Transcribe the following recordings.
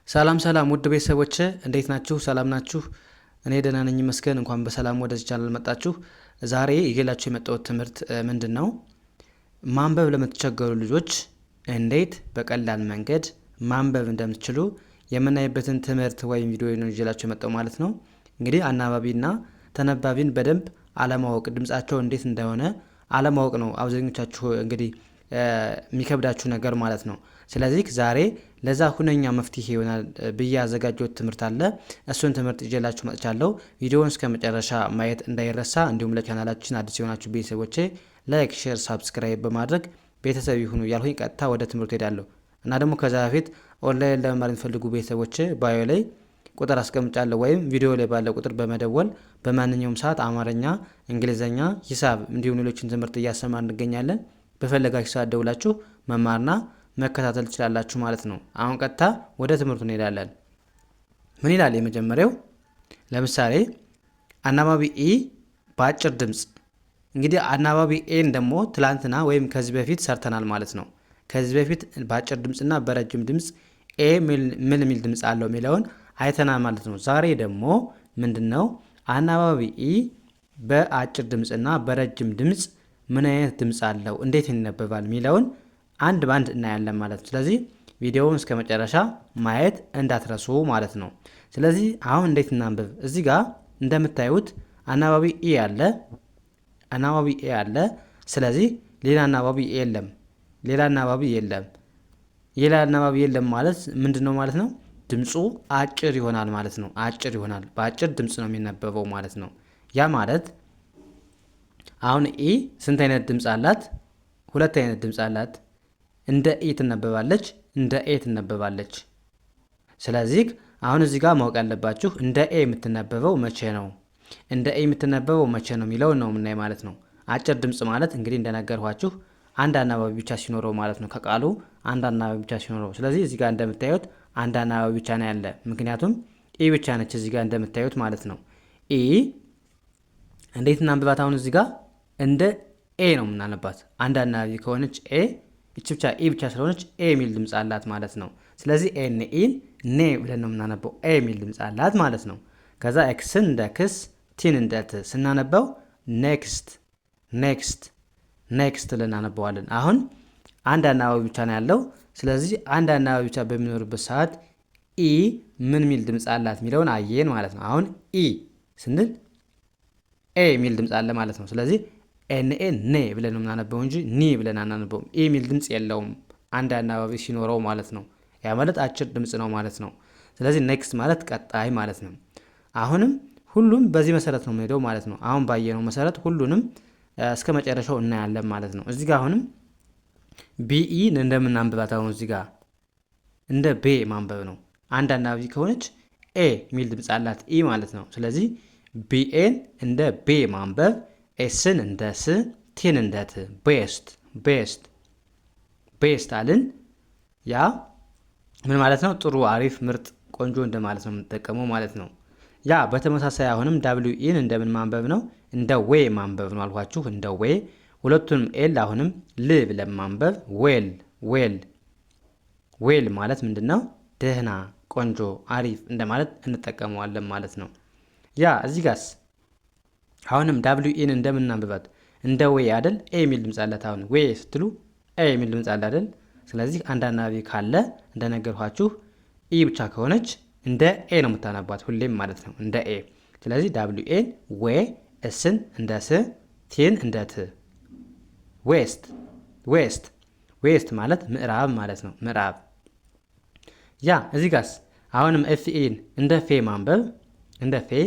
ሰላም ሰላም ውድ ቤተሰቦቼ እንዴት ናችሁ? ሰላም ናችሁ? እኔ ደህና ነኝ ይመስገን። እንኳን በሰላም ወደዚህ ቻናል መጣችሁ። ዛሬ ይዤላችሁ የመጣሁት ትምህርት ምንድን ነው? ማንበብ ለምትቸገሩ ልጆች እንዴት በቀላል መንገድ ማንበብ እንደምትችሉ የምናይበትን ትምህርት ወይም ቪዲዮ ነው ይዤላችሁ የመጣው ማለት ነው። እንግዲህ አናባቢና ተነባቢን በደንብ አለማወቅ፣ ድምጻቸው እንዴት እንደሆነ አለማወቅ ነው አብዛኞቻችሁ እንግዲህ የሚከብዳችሁ ነገር ማለት ነው። ስለዚህ ዛሬ ለዛ ሁነኛ መፍትሄ ይሆናል ብዬ ያዘጋጀሁት ትምህርት አለ። እሱን ትምህርት ይዤላችሁ መጥቻለሁ። ቪዲዮውን እስከ መጨረሻ ማየት እንዳይረሳ። እንዲሁም ለቻናላችን አዲስ የሆናችሁ ቤተሰቦቼ ላይክ፣ ሼር፣ ሳብስክራይብ በማድረግ ቤተሰብ ይሁኑ ያልሁኝ ቀጥታ ወደ ትምህርት ሄዳለሁ እና ደግሞ ከዛ በፊት ኦንላይን ለመማር የሚፈልጉ ቤተሰቦቼ ባዮ ላይ ቁጥር አስቀምጫለሁ ወይም ቪዲዮ ላይ ባለ ቁጥር በመደወል በማንኛውም ሰዓት አማርኛ፣ እንግሊዘኛ፣ ሂሳብ እንዲሁም ሌሎችን ትምህርት እያሰማን እንገኛለን። በፈለጋችሁ ሰዓት ደውላችሁ መማርና መከታተል ትችላላችሁ ማለት ነው። አሁን ቀጥታ ወደ ትምህርቱ እንሄዳለን። ምን ይላል? የመጀመሪያው ለምሳሌ አናባቢ ኢ በአጭር ድምጽ። እንግዲህ አናባቢ ኤን ደግሞ ትላንትና ወይም ከዚህ በፊት ሰርተናል ማለት ነው። ከዚህ በፊት በአጭር ድምጽና በረጅም ድምጽ ኤ ምን ሚል ድምጽ አለው የሚለውን አይተናል ማለት ነው። ዛሬ ደግሞ ምንድነው አናባቢ ኢ በአጭር ድምጽና በረጅም ድምጽ ምን አይነት ድምጽ አለው፣ እንዴት ይነበባል የሚለውን አንድ ባንድ እናያለን ማለት ነው። ስለዚህ ቪዲዮውን እስከ መጨረሻ ማየት እንዳትረሱ ማለት ነው። ስለዚህ አሁን እንዴት እናንብብ? እዚህ ጋር እንደምታዩት አናባቢ ኢ አለ፣ አናባቢ ኤ አለ። ስለዚህ ሌላ አናባቢ የለም፣ ሌላ አናባቢ የለም። ሌላ አናባቢ የለም ማለት ምንድነው ማለት ነው? ድምጹ አጭር ይሆናል ማለት ነው። አጭር ይሆናል፣ በአጭር ድምጽ ነው የሚነበበው ማለት ነው። ያ ማለት አሁን ኢ ስንት አይነት ድምጽ አላት? ሁለት አይነት ድምጽ አላት። እንደ ኢ ትነበባለች፣ እንደ ኤ ትነበባለች። ስለዚህ አሁን እዚህ ጋር ማወቅ ያለባችሁ እንደ ኤ የምትነበበው መቼ ነው፣ እንደ ኤ የምትነበበው መቼ ነው የሚለውን ነው የምናይ ማለት ነው። አጭር ድምጽ ማለት እንግዲህ እንደነገርኳችሁ አንድ አናባቢ ብቻ ሲኖረው ማለት ነው። ከቃሉ አንድ አናባቢ ብቻ ሲኖረው። ስለዚህ እዚህ ጋር እንደምታዩት አንድ አናባቢ ብቻ ነው ያለ፣ ምክንያቱም ኢ ብቻ ነች እዚህ ጋር እንደምታዩት ማለት ነው። ኢ እንዴት እናንብባት? አሁን እዚህ ጋር እንደ ኤ ነው የምናነባት። አንድ አናባቢ ከሆነች ኤ እቺ ብቻ ኢ ብቻ ስለሆነች ኤ የሚል ድምጽ አላት ማለት ነው። ስለዚህ ኤን ኢን ኔ ብለን ነው የምናነበው። ኤ የሚል ድምጽ አላት ማለት ነው። ከዛ ኤክስን እንደ ክስ፣ ቲን እንደ ት ስናነበው ኔክስት፣ ኔክስት፣ ኔክስት ብለን እናነበዋለን። አሁን አንድ አናባቢ ብቻ ነው ያለው። ስለዚህ አንድ አናባቢ ብቻ በሚኖርበት ሰዓት ኢ ምን ሚል ድምጽ አላት የሚለውን አየን ማለት ነው። አሁን ኢ ስንል ኤ የሚል ድምጽ አለ ማለት ነው። ስለዚህ ኤንኤ ኔ ብለን ነው የምናነበው እንጂ ኒ ብለን አናነበውም። ኢ የሚል ድምጽ የለውም አንድ አናባቢ ሲኖረው ማለት ነው። ያ ማለት አጭር ድምጽ ነው ማለት ነው። ስለዚህ ኔክስት ማለት ቀጣይ ማለት ነው። አሁንም ሁሉም በዚህ መሰረት ነው የምንሄደው ማለት ነው። አሁን ባየነው መሰረት ሁሉንም እስከ መጨረሻው እናያለን ማለት ነው። እዚህ ጋር አሁንም ቢኢ እንደምናንብባት አሁን እዚህ ጋር እንደ ቤ ማንበብ ነው። አንድ አናባቢ ከሆነች ኤ የሚል ድምጽ አላት ኢ ማለት ነው። ስለዚህ ቢኤን እንደ ቤ ማንበብ፣ ኤስን እንደ ስ፣ ቲን እንደ ት። ቤስት፣ ቤስት፣ ቤስት አልን። ያ ምን ማለት ነው? ጥሩ፣ አሪፍ፣ ምርጥ፣ ቆንጆ እንደማለት ነው የምንጠቀመው ማለት ነው። ያ በተመሳሳይ አሁንም ዳብሊው ኢን እንደምን ማንበብ ነው? እንደ ዌ ማንበብ ነው አልኳችሁ። እንደ ዌ። ሁለቱንም ኤል አሁንም ል ብለን ማንበብ ዌል፣ ዌል፣ ዌል ማለት ምንድነው? ደህና፣ ቆንጆ፣ አሪፍ እንደማለት እንጠቀመዋለን ማለት ነው። ያ እዚህ ጋርስ አሁንም ዳብሊው ኢን እንደምናንብባት እንደ ዌ አይደል? ኤ የሚል ድምጽ አላት። አሁን ዌ ስትሉ ኤ የሚል ድምጽ አለ አይደል? ስለዚህ አንድ አናባቢ ካለ እንደነገርኳችሁ ኢ ብቻ ከሆነች እንደ ኤ ነው የምታነቧት ሁሌም ማለት ነው፣ እንደ ኤ። ስለዚህ ዳብሊው ኤን ዌ፣ እስን እንደ ስ፣ ቲን እንደ ት። ዌስት፣ ዌስት፣ ዌስት ማለት ምዕራብ ማለት ነው፣ ምዕራብ። ያ እዚህ ጋርስ አሁንም ኤፍ ኢን እንደ ፌ ማንበብ፣ እንደ ፌ።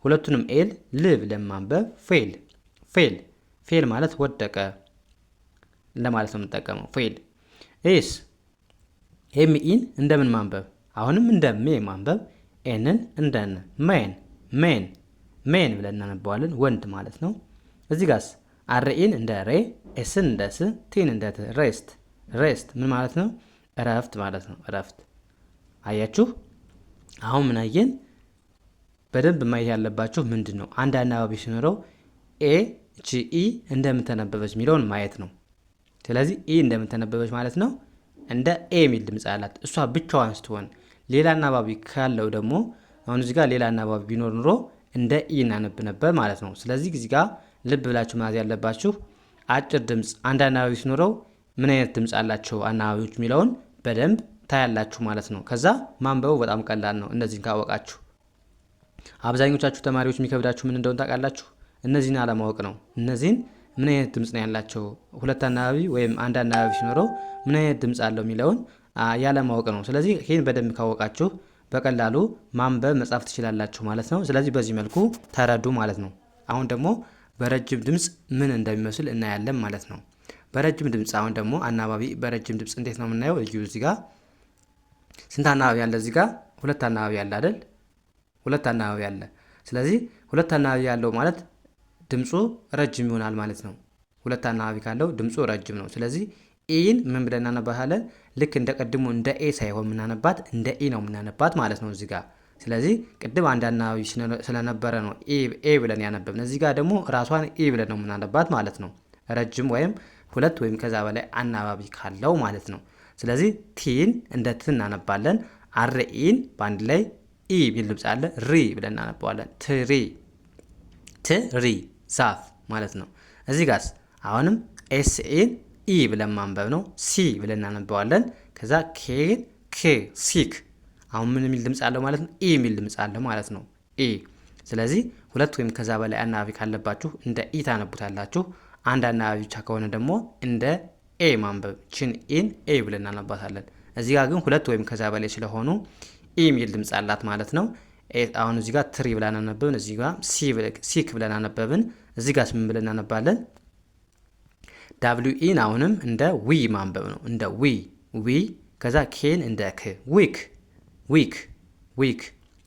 ሁለቱንም ኤል ል ብለን ማንበብ ፌል፣ ፌል፣ ፌል ማለት ወደቀ ለማለት ነው የምንጠቀመው ፌል። ኤስ ኤምኢን እንደምን ማንበብ? አሁንም እንደ ሜ ማንበብ፣ ኤንን እንደ ን፣ ሜን፣ ሜን፣ ሜን ብለን እናነበዋለን፣ ወንድ ማለት ነው። እዚህ ጋርስ አርኢን እንደ ሬ፣ ኤስን እንደ ስ፣ ቲን እንደ ት። ሬስት፣ ሬስት ምን ማለት ነው? እረፍት ማለት ነው፣ እረፍት። አያችሁ አሁን ምን አየን? በደንብ ማየት ያለባችሁ ምንድን ነው? አንድ አናባቢ ሲኖረው ኤ እቺ ኢ እንደምተነበበች የሚለውን ማየት ነው። ስለዚህ ኢ እንደምተነበበች ማለት ነው እንደ ኤ የሚል ድምጽ አላት። እሷ ብቻዋን ስትሆን ሌላ አናባቢ ካለው ደግሞ አሁን እዚህ ጋር ሌላ አናባቢ ቢኖር ኑሮ እንደ ኢ እናነብ ነበር ማለት ነው። ስለዚህ እዚህ ጋር ልብ ብላችሁ መያዝ ያለባችሁ አጭር ድምፅ አንድ አናባቢ ሲኖረው ምን አይነት ድምፅ አላቸው አናባቢዎች የሚለውን በደንብ ታያላችሁ ማለት ነው። ከዛ ማንበቡ በጣም ቀላል ነው እነዚህን ካወቃችሁ። አብዛኞቻችሁ ተማሪዎች የሚከብዳችሁ ምን እንደሆነ ታውቃላችሁ? እነዚህን አለማወቅ ነው። እነዚህን ምን አይነት ድምፅ ነው ያላቸው ሁለት አናባቢ ወይም አንድ አናባቢ ሲኖረው ምን አይነት ድምፅ አለው የሚለውን ያለማወቅ ነው። ስለዚህ ይህን በደንብ ካወቃችሁ በቀላሉ ማንበብ መጻፍ ትችላላችሁ ማለት ነው። ስለዚህ በዚህ መልኩ ተረዱ ማለት ነው። አሁን ደግሞ በረጅም ድምፅ ምን እንደሚመስል እናያለን ማለት ነው። በረጅም ድምፅ አሁን ደግሞ አናባቢ በረጅም ድምፅ እንዴት ነው የምናየው? እዚህ ጋር ስንት አናባቢ አለ? እዚህ ጋር ሁለት አናባቢ አለ አይደል? ሁለት አናባቢ አለ። ስለዚህ ሁለት አናባቢ ያለው ማለት ድምፁ ረጅም ይሆናል ማለት ነው። ሁለት አናባቢ ካለው ድምፁ ረጅም ነው። ስለዚህ ኢን ምን ብለን እናነባታለን? ልክ እንደ ቀድሞ እንደ ኤ ሳይሆን የምናነባት እንደ ኢ ነው የምናነባት ማለት ነው እዚህ ጋር። ስለዚህ ቅድም አንድ አናባቢ ስለነበረ ነው ኤ ብለን ያነበብን። እዚህ ጋር ደግሞ ራሷን ኢ ብለን ነው የምናነባት ማለት ነው። ረጅም ወይም ሁለት ወይም ከዛ በላይ አናባቢ ካለው ማለት ነው። ስለዚህ ቲን እንደ ት እናነባለን። አርኢን በአንድ ላይ ኢ የሚል ድምፅ አለ። ሪ ብለን እናነባዋለን። ትሪ ዛፍ ማለት ነው። እዚህ ጋርስ አሁንም ኤስኤን ኢ ብለን ማንበብ ነው። ሲ ብለን እናነባዋለን። ከዛ ኬን ኬ ሲክ። አሁን ምን የሚል ድምፅ አለው ማለት ነው? ኢ የሚል ድምፅ አለው ማለት ነው። ኢ። ስለዚህ ሁለት ወይም ከዛ በላይ አናባቢ ካለባችሁ እንደ ኢ ታነቡታላችሁ። አንድ አናባቢ ብቻ ከሆነ ደግሞ እንደ ኤ ማንበብ ችን ኢን ኤ ብለን እናነባታለን። እዚህ ጋር ግን ሁለት ወይም ከዛ በላይ ስለሆኑ ኢ የሚል ድምፅ አላት ማለት ነው። አሁን እዚህ ጋር ትሪ ብለን አነበብን። እዚህ ጋር ሲክ ብለን አነበብን። እዚህ ጋር ምን ብለን እናነባለን? ዳብሊው ኢን አሁንም እንደ ዊ ማንበብ ነው። እንደ ዊ ከዛ ኬን እንደ ክ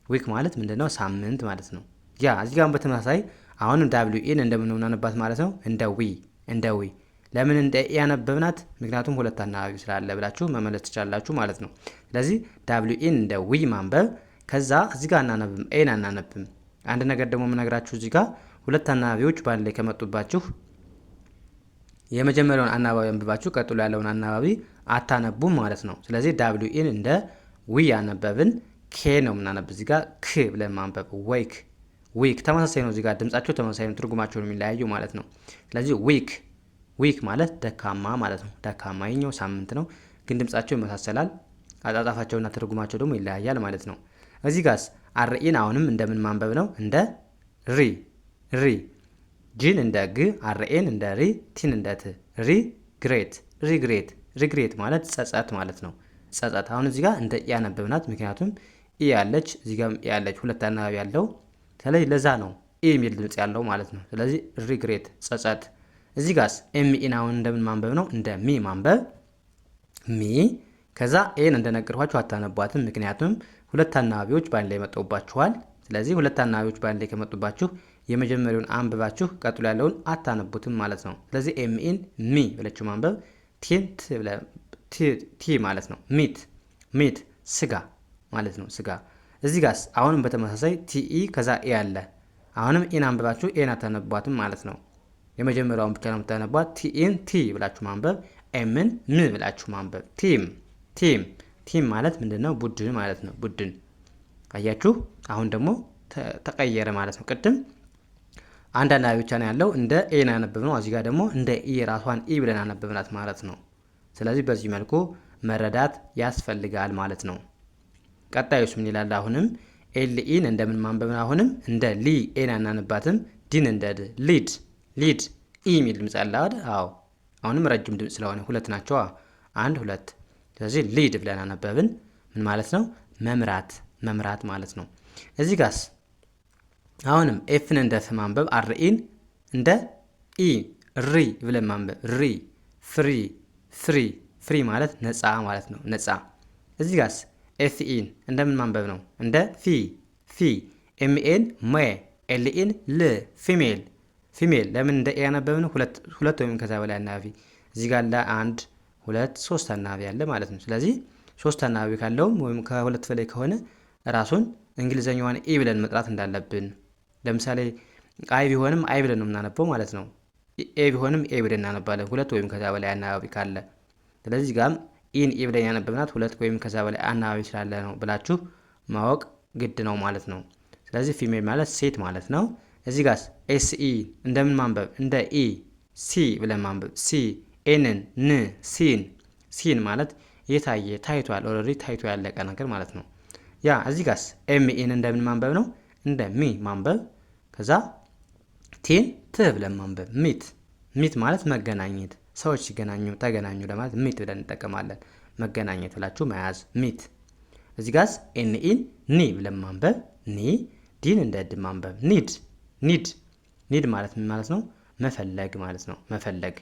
ዊክ ማለት ምንድነው? ሳምንት ማለት ነው። ያ እዚህ ጋር በተመሳሳይ አሁንም ዳብሊው ኢን እንደምን እናነባት ማለት ነው? እንደ ዊ ለምን እንደ ኢ ያነበብናት? ምክንያቱም ሁለት አናባቢ ስላለ ብላችሁ መመለስ ትችላላችሁ ማለት ነው። ስለዚህ ዳብሊው ኢን እንደ ዊ ማንበብ። ከዛ እዚህ ጋር አናነብም፣ ኤን አናነብም። አንድ ነገር ደግሞ የምነግራችሁ እዚህ ጋር ሁለት አናባቢዎች በአንድ ላይ ከመጡባችሁ የመጀመሪያውን አናባቢ አንብባችሁ ቀጥሎ ያለውን አናባቢ አታነቡም ማለት ነው። ስለዚህ ዳብሊው ኢን እንደ ዊ ያነበብን፣ ኬ ነው የምናነብ እዚህ ጋር ክ ብለን ማንበብ ዊክ ተመሳሳይ ነው። እዚህ ጋር ድምጻቸው ተመሳሳይ ነው፣ ትርጉማቸው የሚለያዩ ማለት ነው። ስለዚህ ዊክ ማለት ደካማ ማለት ነው። ደካማ ይኛው ሳምንት ነው፣ ግን ድምጻቸው ይመሳሰላል። አጻጻፋቸውና ትርጉማቸው ደግሞ ይለያያል ማለት ነው። እዚህ ጋርስ አርኢን አሁንም እንደምን ማንበብ ነው? እንደ ሪ ጂን እንደ ግ፣ አርኤን እንደ ሪ፣ ቲን እንደ ት። ሪግሬት ማለት ጸጸት ማለት ነው። ጸጸት አሁን እዚህ ጋር እንደ ኢ ያነበብናት፣ ምክንያቱም ኢ ያለች እዚህ ጋር ያለች ሁለት አናባቢ ያለው፣ ስለዚህ ለዛ ነው ኢ የሚል ድምጽ ያለው ማለት ነው። ስለዚህ ሪግሬት ጸጸት። እዚህ ጋርስ ኤምኢን አሁን እንደምን ማንበብ ነው? እንደ ሚ ማንበብ ሚ። ከዛ ኤን እንደነገርኳችሁ አታነቧትም፣ ምክንያቱም ሁለት አናባቢዎች በአንድ ላይ መጥተውባችኋል። ስለዚህ ሁለት አናባቢዎች በአንድ ላይ ከመጡባችሁ የመጀመሪያውን አንብባችሁ ቀጥሎ ያለውን አታነቡትም ማለት ነው። ስለዚህ ኤምኢን ሚ ብለችሁ ማንበብ። ቲን ቲ ማለት ነው። ሚት ስጋ ማለት ነው። ስጋ። እዚህ ጋርስ አሁንም በተመሳሳይ ቲኢ ከዛ ኤ አለ። አሁንም ኢን አንብባችሁ ኤን አታነቧትም ማለት ነው። የመጀመሪያውን ብቻ ነው የምታነቧት። ቲኢን ቲ ብላችሁ ማንበብ፣ ኤምን ም ብላችሁ ማንበብ። ቲም ማለት ምንድነው? ቡድን ማለት ነው። ቡድን። አያችሁ? አሁን ደግሞ ተቀየረ ማለት ነው። ቅድም አንድ አናባቢ ብቻ ነው ያለው፣ እንደ ኤ ነው ያነበብነው። እዚህ ጋር ደግሞ እንደ ኢ ራሷን ኢ ብለን አነበብናት ማለት ነው። ስለዚህ በዚህ መልኩ መረዳት ያስፈልጋል ማለት ነው። ቀጣዩስ ምን ይላል? አሁንም ኤልኢን እንደምን ማንበብ ነው? አሁንም እንደ ሊ ኤን አናነባትም። ዲን እንደ ሊድ ኢ የሚል ድምፅ አለ አይደል? አዎ። አሁንም ረጅም ድምፅ ስለሆነ ሁለት ናቸው። አንድ ሁለት። ስለዚህ ሊድ ብለን አነበብን። ምን ማለት ነው? መምራት ማለት ነው። እዚህ ጋርስ አሁንም ኤፍን እንደ ፍ ማንበብ፣ አርኢን እንደ ኢ ሪ ብለን ማንበብ። ፍሪ ማለት ነፃ ማለት ነው። ነፃ። እዚህ ጋርስ ኤፍኢን እንደምን ማንበብ ነው? እንደ ፊ ኤምኤን ሜ ኤልኢን ል ፊሜል። ለምን እንደ ኤ ያነበብን? ሁለት ወይም ከዛ በላይ አናባቢ እዚህ ጋር ለአንድ ሁለት ሶስት አናባቢ ያለ ማለት ነው። ስለዚህ ሶስት አናባቢ ካለውም ወይም ከሁለት በላይ ከሆነ ራሱን እንግሊዘኛዋን ኢ ብለን መጥራት እንዳለብን። ለምሳሌ አይ ቢሆንም አይ ብለን ነው የምናነበው ማለት ነው። ኤ ቢሆንም ኤ ብለን እናነባለን፣ ሁለት ወይም ከዛ በላይ አናባቢ ካለ። ስለዚህ ጋርም ኢን ኢ ብለን ያነበብናት ሁለት ወይም ከዛ በላይ አናባቢ ስላለ ነው ብላችሁ ማወቅ ግድ ነው ማለት ነው። ስለዚህ ፊሜል ማለት ሴት ማለት ነው። እዚህ ጋር ኤስኢ እንደምን ማንበብ እንደ ኢ፣ ሲ ብለን ማንበብ ሲ፣ ኤንን ን፣ ሲን ማለት የታየ ታይቷል፣ ኦልሬዲ ታይቶ ያለቀ ነገር ማለት ነው። ያ እዚህ ጋር ኤምኢን እንደምን ማንበብ ነው እንደ ሚ ማንበብ። ከዛ ቲን ት ብለን ማንበብ ሚት ማለት መገናኘት፣ ሰዎች ሲገናኙ ተገናኙ ለማለት ሚት ብለን እንጠቀማለን። መገናኘት ብላችሁ መያዝ ሚት። እዚህ ጋር ኤንኢን ኒ ብለን ማንበብ ኒ፣ ዲን እንደ ድ ማንበብ ኒድ ማለት ምን ማለት ነው? መፈለግ ማለት ነው። መፈለግ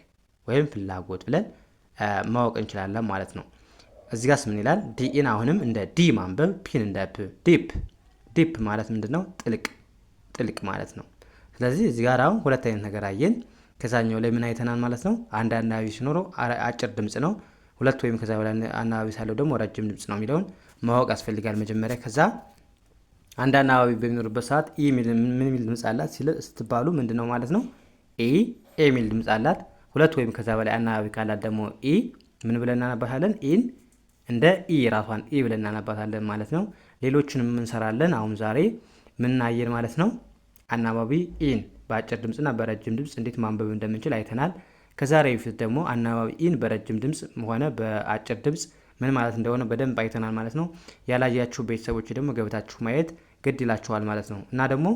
ወይም ፍላጎት ብለን ማወቅ እንችላለን ማለት ነው። እዚህ ጋር ምን ይላል? ዲኢን አሁንም እንደ ዲ ማንበብ፣ ፒን እንደ ፕ ዲፕ ማለት ምንድነው? ጥልቅ ማለት ነው። ስለዚህ እዚህ ጋር አሁን ሁለት አይነት ነገር አየን። ከዛኛው ላይ ምን አይተናል ማለት ነው? አንድ አናባቢ ሲኖረው አጭር ድምጽ ነው፣ ሁለት ወይም ከዛ በላይ አናባቢ ሳለው ደግሞ ረጅም ድምጽ ነው የሚለውን ማወቅ ያስፈልጋል መጀመሪያ። ከዛ አንድ አናባቢ በሚኖርበት ሰዓት ኢ ምን የሚል ድምጽ አላት ስትባሉ ምንድነው ማለት ነው? ኤ የሚል ድምጽ አላት። ሁለት ወይም ከዛ በላይ አናባቢ ካላት ደግሞ ኢ ምን ብለን እናነባታለን? ኢን እንደ ኢ ራሷን ኢ ብለን እናነባታለን ማለት ነው። ሌሎችንም እንሰራለን። አሁን ዛሬ ምን አየን ማለት ነው? አናባቢ ኢን በአጭር ድምጽና በረጅም ድምጽ እንዴት ማንበብ እንደምንችል አይተናል። ከዛሬ በፊት ደግሞ አናባቢ ኢን በረጅም ድምጽ ሆነ በአጭር ድምጽ ምን ማለት እንደሆነ በደንብ አይተናል ማለት ነው። ያላያችሁ ቤተሰቦች ደግሞ ገብታችሁ ማየት ግድ ይላችኋል ማለት ነው። እና ደግሞ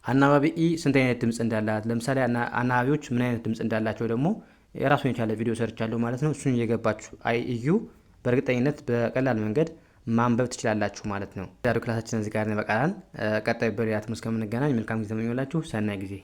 አናባቢ ኢ ስንት አይነት ድምጽ እንዳላት፣ ለምሳሌ አናባቢዎች ምን አይነት ድምጽ እንዳላቸው ደግሞ የራሱን የቻለ ቪዲዮ ሰርቻለሁ ማለት ነው። እሱን እየገባችሁ እዩ። በእርግጠኝነት በቀላል መንገድ ማንበብ ትችላላችሁ ማለት ነው። ዛሬው ክላሳችን እዚህ ጋር ይበቃናል። ቀጣይ በሌላ ትምህርት እስከምንገናኝ መልካም ጊዜ ተመኘሁላችሁ። ሰናይ ጊዜ